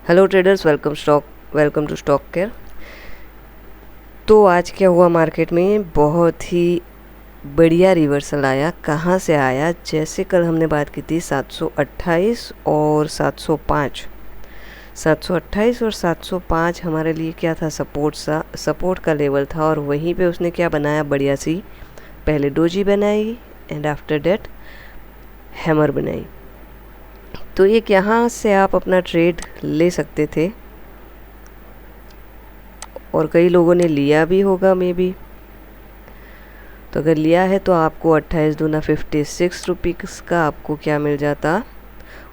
Hello traders, welcome to Stock Care. तो आज क्या हुआ मार्केट में, बहुत ही बढ़िया रिवर्सल आया। कहाँ से आया? जैसे कल हमने बात की थी 728 और 705। 728 और 705 हमारे लिए क्या था? सपोर्ट का लेवल था। और वहीं पे उसने क्या बनाया? बढ़िया सी पहले डोजी बनाई एंड आफ्टर डेट हैमर बनाई। तो एक यहाँ से आप अपना ट्रेड ले सकते थे और कई लोगों ने लिया भी होगा मे बी। तो अगर लिया है तो आपको 28 दूना 56 रुपीज़ का आपको क्या मिल जाता?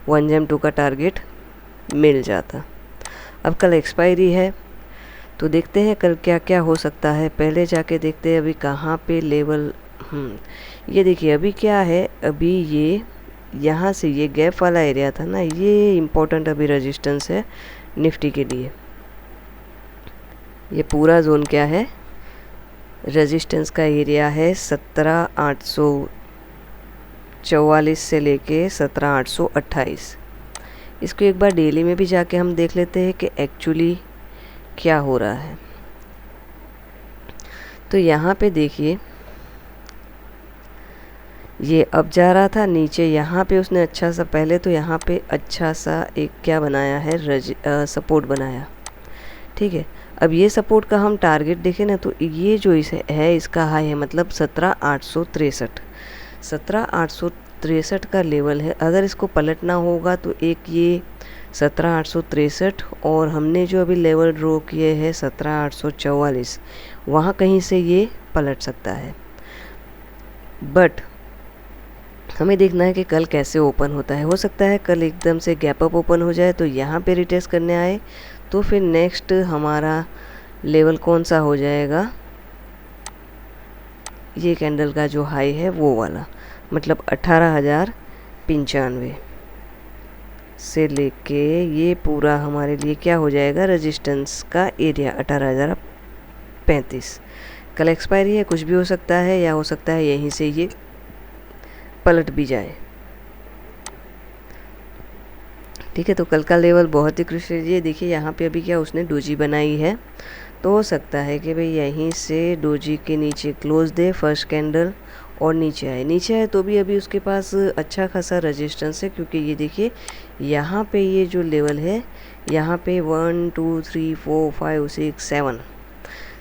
1 का टारगेट मिल जाता। अब कल एक्सपायरी है तो देखते हैं कल क्या क्या हो सकता है। पहले जाके देखते हैं अभी कहाँ पे लेवल। ये देखिए अभी क्या है, अभी ये यहाँ से ये गैप वाला एरिया था ना, ये इम्पोर्टेंट अभी रेजिस्टेंस है निफ्टी के लिए। ये पूरा जोन क्या है? रेजिस्टेंस का एरिया है 17,844 से लेके 17,828। इसको एक बार डेली में भी जाके हम देख लेते हैं कि एक्चुअली क्या हो रहा है। तो यहाँ पे देखिए ये अब जा रहा था नीचे, यहाँ पे उसने अच्छा सा पहले तो यहाँ पे अच्छा सा एक क्या बनाया है, सपोर्ट बनाया। ठीक है, अब ये सपोर्ट का हम टारगेट देखें ना तो ये जो इसे है इसका हाई है, मतलब 17,863 का लेवल है। अगर इसको पलटना होगा तो एक ये 17,863 और हमने जो अभी लेवल ड्रॉ किए हैं 17,844, वहाँ कहीं से ये पलट सकता है। बट हमें देखना है कि कल कैसे ओपन होता है। हो सकता है कल एकदम से गैप अप ओपन हो जाए तो यहाँ पे रिटेस्ट करने आए, तो फिर नेक्स्ट हमारा लेवल कौन सा हो जाएगा? ये कैंडल का जो हाई है वो वाला, मतलब 18,095 से लेके ये पूरा हमारे लिए क्या हो जाएगा? रेजिस्टेंस का एरिया 18,035। कल एक्सपायरी है, कुछ भी हो सकता है, या हो सकता है यहीं से ये पलट भी जाए। ठीक है, तो कल का लेवल बहुत ही क्रिटिकल। ये देखिए यहाँ पे अभी क्या उसने डोजी बनाई है, तो हो सकता है कि भाई यहीं से डोजी के नीचे क्लोज दे फर्स्ट कैंडल और नीचे आए तो भी अभी उसके पास अच्छा खासा रेजिस्टेंस है। क्योंकि ये देखिए यहाँ पे ये जो लेवल है, यहाँ पे 1 2 3 4 5 6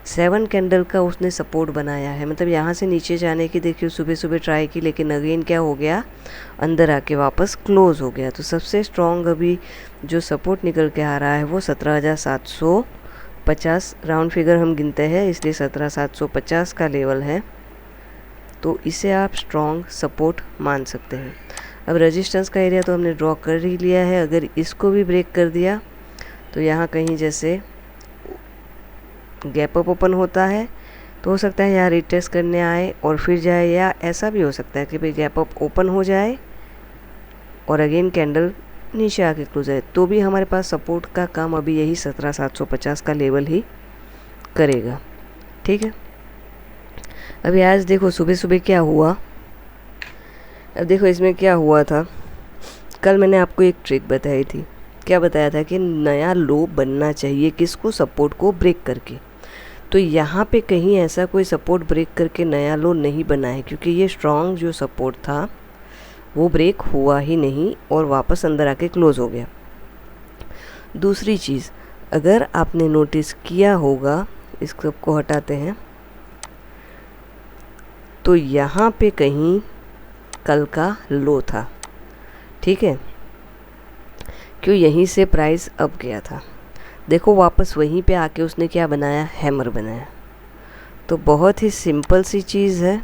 7 कैंडल का उसने सपोर्ट बनाया है। मतलब यहाँ से नीचे जाने की देखिए सुबह सुबह ट्राई की, लेकिन अगेन क्या हो गया? अंदर आके वापस क्लोज हो गया। तो सबसे स्ट्रॉन्ग अभी जो सपोर्ट निकल के आ रहा है वो 17,750 राउंड फिगर हम गिनते हैं, इसलिए 17,750 का लेवल है। तो इसे आप स्ट्रॉन्ग सपोर्ट मान सकते हैं। अब रेजिस्टेंस का एरिया तो हमने ड्रॉ कर ही लिया है। अगर इसको भी ब्रेक कर दिया तो यहाँ कहीं जैसे गैप अप ओपन होता है तो हो सकता है यहाँ रिटेस्ट करने आए और फिर जाए, या ऐसा भी हो सकता है कि भाई गैप अप ओपन हो जाए और अगेन कैंडल नीचे आके क्लोज आए, तो भी हमारे पास सपोर्ट का काम अभी यही 17,750 का लेवल ही करेगा। ठीक है, अभी आज देखो सुबह सुबह क्या हुआ। अब देखो इसमें क्या हुआ था। कल मैंने आपको एक ट्रिक बताई थी। क्या बताया था? कि नया लो बनना चाहिए किसको? सपोर्ट को ब्रेक करके। तो यहाँ पे कहीं ऐसा कोई सपोर्ट ब्रेक करके नया लो नहीं बना है, क्योंकि ये स्ट्रॉन्ग जो सपोर्ट था वो ब्रेक हुआ ही नहीं और वापस अंदर आके क्लोज हो गया। दूसरी चीज़, अगर आपने नोटिस किया होगा, इस सबको हटाते हैं, तो यहाँ पे कहीं कल का लो था। ठीक है, क्यों? यहीं से प्राइस अप गया था। देखो वापस वहीं पे आके उसने क्या बनाया? हैमर बनाया। तो बहुत ही सिंपल सी चीज़ है।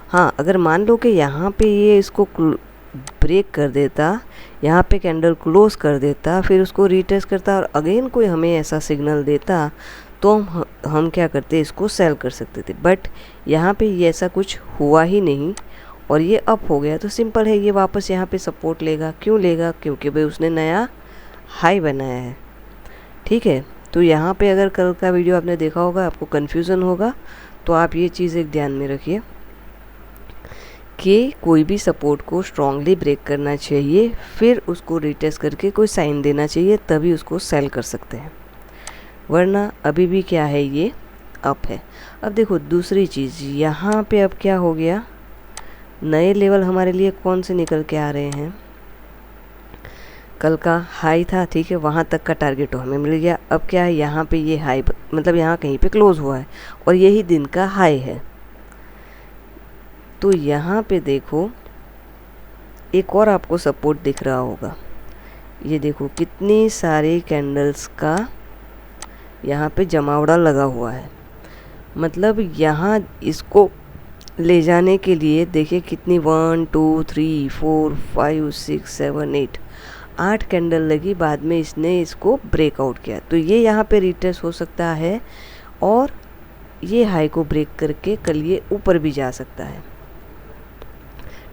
हाँ, अगर मान लो कि यहाँ पे ये इसको ब्रेक कर देता, यहाँ पे कैंडल क्लोज कर देता, फिर उसको रीटेस्ट करता और अगेन कोई हमें ऐसा सिग्नल देता, तो हम क्या करते? इसको सेल कर सकते थे। बट यहाँ पे ये ऐसा कुछ हुआ ही नहीं और ये अप हो गया। तो सिंपल है, ये वापस यहाँ पे सपोर्ट लेगा। क्यों लेगा? क्योंकि भाई उसने नया हाई बनाया है। ठीक है, तो यहाँ पे अगर कल का वीडियो आपने देखा होगा, आपको कन्फ्यूज़न होगा, तो आप ये चीज़ एक ध्यान में रखिए कि कोई भी सपोर्ट को स्ट्रांगली ब्रेक करना चाहिए, फिर उसको रिटेस्ट करके कोई साइन देना चाहिए, तभी उसको सेल कर सकते हैं, वरना अभी भी क्या है, ये अप है। अब देखो दूसरी चीज़, यहाँ पे अब क्या हो गया, नए लेवल हमारे लिए कौन से निकल के आ रहे हैं, कल का हाई था, ठीक है, वहाँ तक का टारगेट हमें मिल गया। अब क्या है, यहाँ पे ये हाई मतलब यहाँ कहीं पे क्लोज हुआ है और यही दिन का हाई है। तो यहाँ पे देखो एक और आपको सपोर्ट दिख रहा होगा, ये देखो कितनी सारी कैंडल्स का यहाँ पे जमावड़ा लगा हुआ है। मतलब यहाँ इसको ले जाने के लिए देखिए कितनी 1 2 3 4 5 6 7 8 कैंडल लगी, बाद में इसने इसको ब्रेकआउट किया। तो ये यहाँ पे रिटेस्ट हो सकता है और ये हाई को ब्रेक करके कल ये ऊपर भी जा सकता है,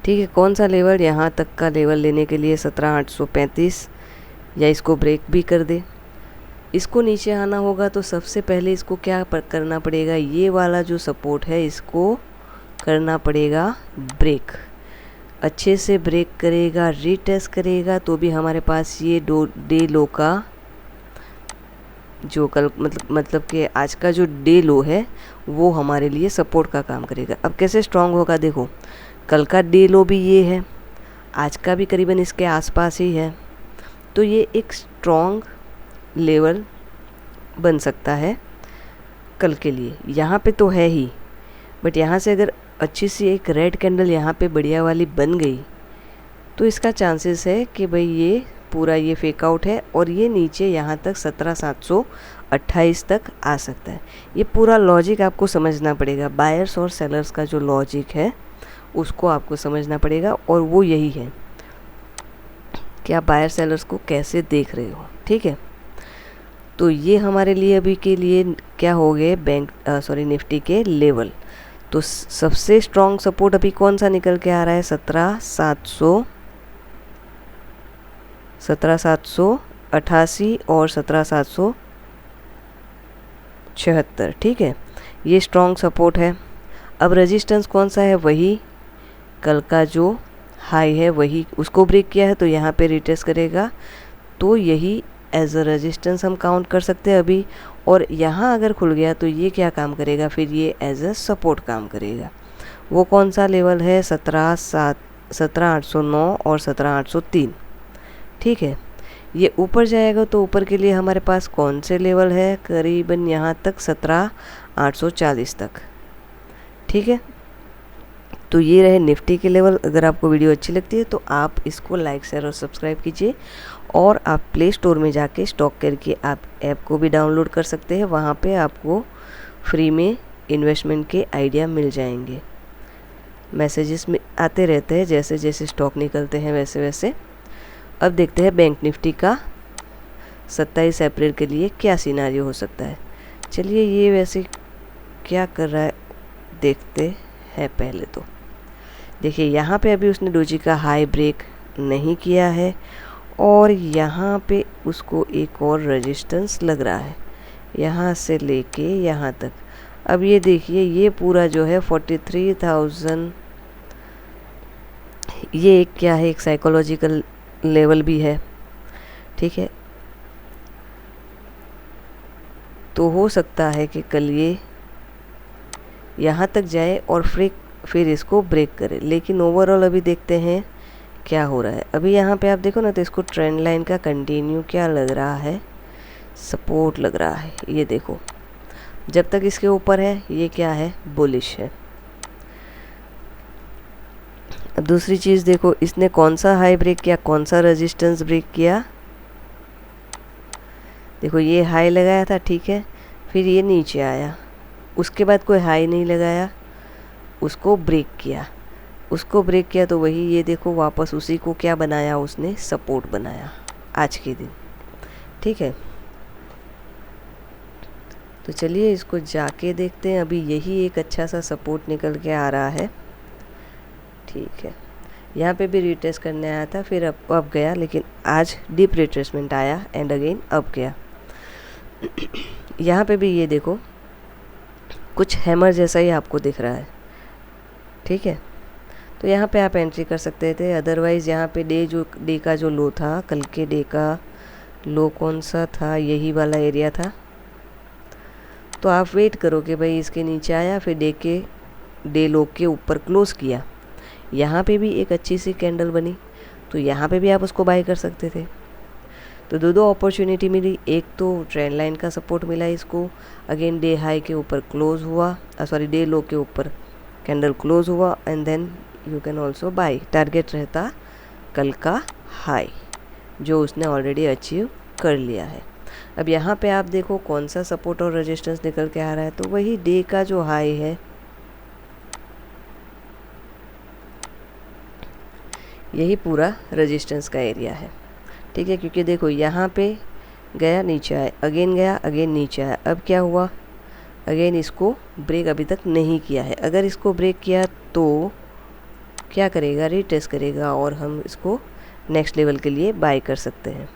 ठीक है। कौन सा लेवल, यहाँ तक का लेवल लेने के लिए 17,835, या इसको ब्रेक भी कर दे। इसको नीचे आना होगा तो सबसे पहले इसको क्या करना पड़ेगा, ये वाला जो सपोर्ट है इसको करना पड़ेगा ब्रेक, अच्छे से ब्रेक करेगा, रीटेस्ट करेगा, तो भी हमारे पास ये डे लो का जो कल मतलब कि आज का जो डे लो है वो हमारे लिए सपोर्ट का काम करेगा। अब कैसे स्ट्रांग होगा, देखो कल का डे लो भी ये है, आज का भी करीबन इसके आसपास ही है, तो ये एक स्ट्रांग लेवल बन सकता है कल के लिए। यहाँ पे तो है ही, बट यहाँ से अगर अच्छी सी एक रेड कैंडल यहाँ पे बढ़िया वाली बन गई तो इसका चांसेस है कि भाई ये पूरा ये फेक आउट है और ये नीचे यहाँ तक 17,728 तक आ सकता है। ये पूरा लॉजिक आपको समझना पड़ेगा, बायर्स और सेलर्स का जो लॉजिक है उसको आपको समझना पड़ेगा, और वो यही है कि आप बायर सेलर्स को कैसे देख रहे हो, ठीक है। तो ये हमारे लिए अभी के लिए क्या हो गए, निफ्टी के लेवल। तो सबसे स्ट्रॉन्ग सपोर्ट अभी कौन सा निकल के आ रहा है, 17,788 और 17,776, ठीक है, ये स्ट्रॉन्ग सपोर्ट है। अब रेजिस्टेंस कौन सा है, वही कल का जो हाई है वही, उसको ब्रेक किया है तो यहाँ पे रिटेस्ट करेगा, तो यही एज अ रेजिस्टेंस हम काउंट कर सकते हैं अभी। और यहाँ अगर खुल गया तो ये क्या काम करेगा, फिर ये एज अ सपोर्ट काम करेगा। वो कौन सा लेवल है, 17,809 और 17,803, ठीक है। ये ऊपर जाएगा तो ऊपर के लिए हमारे पास कौन से लेवल है, करीबन यहाँ तक 17,840 तक, ठीक है। तो ये रहे निफ्टी के लेवल। अगर आपको वीडियो अच्छी लगती है तो आप इसको लाइक शेयर और सब्सक्राइब कीजिए, और आप प्ले स्टोर में जाके स्टॉक करके आप ऐप को भी डाउनलोड कर सकते हैं, वहाँ पे आपको फ्री में इन्वेस्टमेंट के आइडिया मिल जाएंगे। मैसेजेस में आते रहते हैं, जैसे जैसे स्टॉक निकलते हैं वैसे वैसे। अब देखते हैं बैंक निफ्टी का 27 अप्रैल के लिए क्या सिनारियो हो सकता है। चलिए ये वैसे क्या कर रहा है देखते हैं। पहले तो देखिए यहाँ पे अभी उसने डोजी का हाई ब्रेक नहीं किया है, और यहाँ पे उसको एक और रेजिस्टेंस लग रहा है यहाँ से लेके यहाँ तक। अब ये देखिए ये पूरा जो है 43,000, ये एक क्या है, एक साइकोलॉजिकल लेवल भी है, ठीक है। तो हो सकता है कि कल ये यहाँ तक जाए और फिर इसको ब्रेक करे, लेकिन ओवरऑल अभी देखते हैं क्या हो रहा है। अभी यहाँ पे आप देखो ना तो इसको ट्रेंड लाइन का कंटिन्यू क्या लग रहा है, सपोर्ट लग रहा है। ये देखो जब तक इसके ऊपर है ये क्या है, बुलिश है। अब दूसरी चीज़ देखो, इसने कौन सा हाई ब्रेक किया, कौन सा रेजिस्टेंस ब्रेक किया। देखो ये हाई लगाया था, ठीक है, फिर ये नीचे आया, उसके बाद कोई हाई नहीं लगाया, उसको ब्रेक किया, तो वही ये देखो वापस उसी को क्या बनाया उसने, सपोर्ट बनाया आज के दिन, ठीक है। तो चलिए इसको जाके देखते हैं। अभी यही एक अच्छा सा सपोर्ट निकल के आ रहा है, ठीक है। यहाँ पे भी रिटेस्ट करने आया था, फिर अब गया, लेकिन आज डीप रिट्रेसमेंट आया एंड अगेन अब गया। यहाँ पे भी ये देखो कुछ हैमर जैसा ही आपको दिख रहा है, ठीक है। तो यहाँ पे आप एंट्री कर सकते थे। अदरवाइज़ यहाँ पे डे का जो लो था, कल के डे का लो कौन सा था, यही वाला एरिया था। तो आप वेट करो कि भाई इसके नीचे आया, फिर डे लो के ऊपर क्लोज़ किया। यहाँ पे भी एक अच्छी सी कैंडल बनी, तो यहाँ पे भी आप उसको बाय कर सकते थे। तो दो अपॉर्चुनिटी मिली। एक तो ट्रेंड लाइन का सपोर्ट मिला इसको, अगेन डे हाई के ऊपर क्लोज हुआ, डे लो के ऊपर कैंडल क्लोज हुआ, and then you can also buy. Target रहता कल का हाई जो उसने ऑलरेडी अचीव कर लिया है। अब यहाँ पे आप देखो कौन सा सपोर्ट और रेजिस्टेंस निकल के आ रहा है, तो वही डे का जो हाई है, यही पूरा रेजिस्टेंस का एरिया है, ठीक है। क्योंकि देखो यहाँ पे गया नीचे आया, अगेन गया, अगेन नीचे आया। अब क्या हुआ, अगेन इसको ब्रेक अभी तक नहीं किया है। अगर इसको ब्रेक किया तो क्या करेगा, रीटेस्ट करेगा और हम इसको नेक्स्ट लेवल के लिए बाय कर सकते हैं।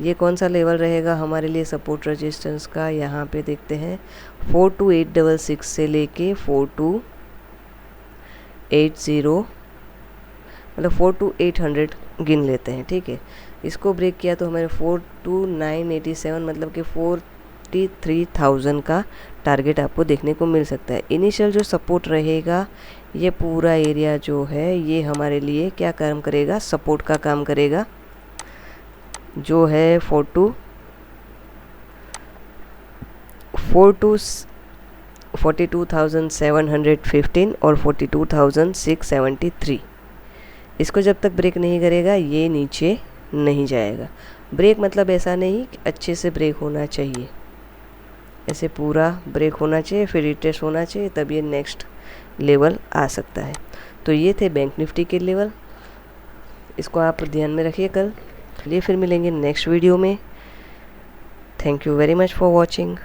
ये कौन सा लेवल रहेगा हमारे लिए सपोर्ट रेजिस्टेंस का, यहाँ पे देखते हैं 42866 से लेके 4280, मतलब 42800 गिन लेते हैं, ठीक है। इसको ब्रेक किया तो हमारे 42987 मतलब कि 43,000 का टारगेट आपको देखने को मिल सकता है। इनिशियल जो सपोर्ट रहेगा, ये पूरा एरिया जो है ये हमारे लिए क्या काम करेगा, सपोर्ट का काम करेगा, जो है 42,715 और 42,673। इसको जब तक ब्रेक नहीं करेगा ये नीचे नहीं जाएगा। ब्रेक मतलब ऐसा नहीं कि अच्छे से ब्रेक होना चाहिए, ऐसे पूरा ब्रेक होना चाहिए, फिर रिटेस्ट होना चाहिए, तब ये नेक्स्ट लेवल आ सकता है। तो ये थे बैंक निफ्टी के लेवल, इसको आप ध्यान में रखिए। कल चलिए फिर मिलेंगे नेक्स्ट वीडियो में। Thank you very much for watching.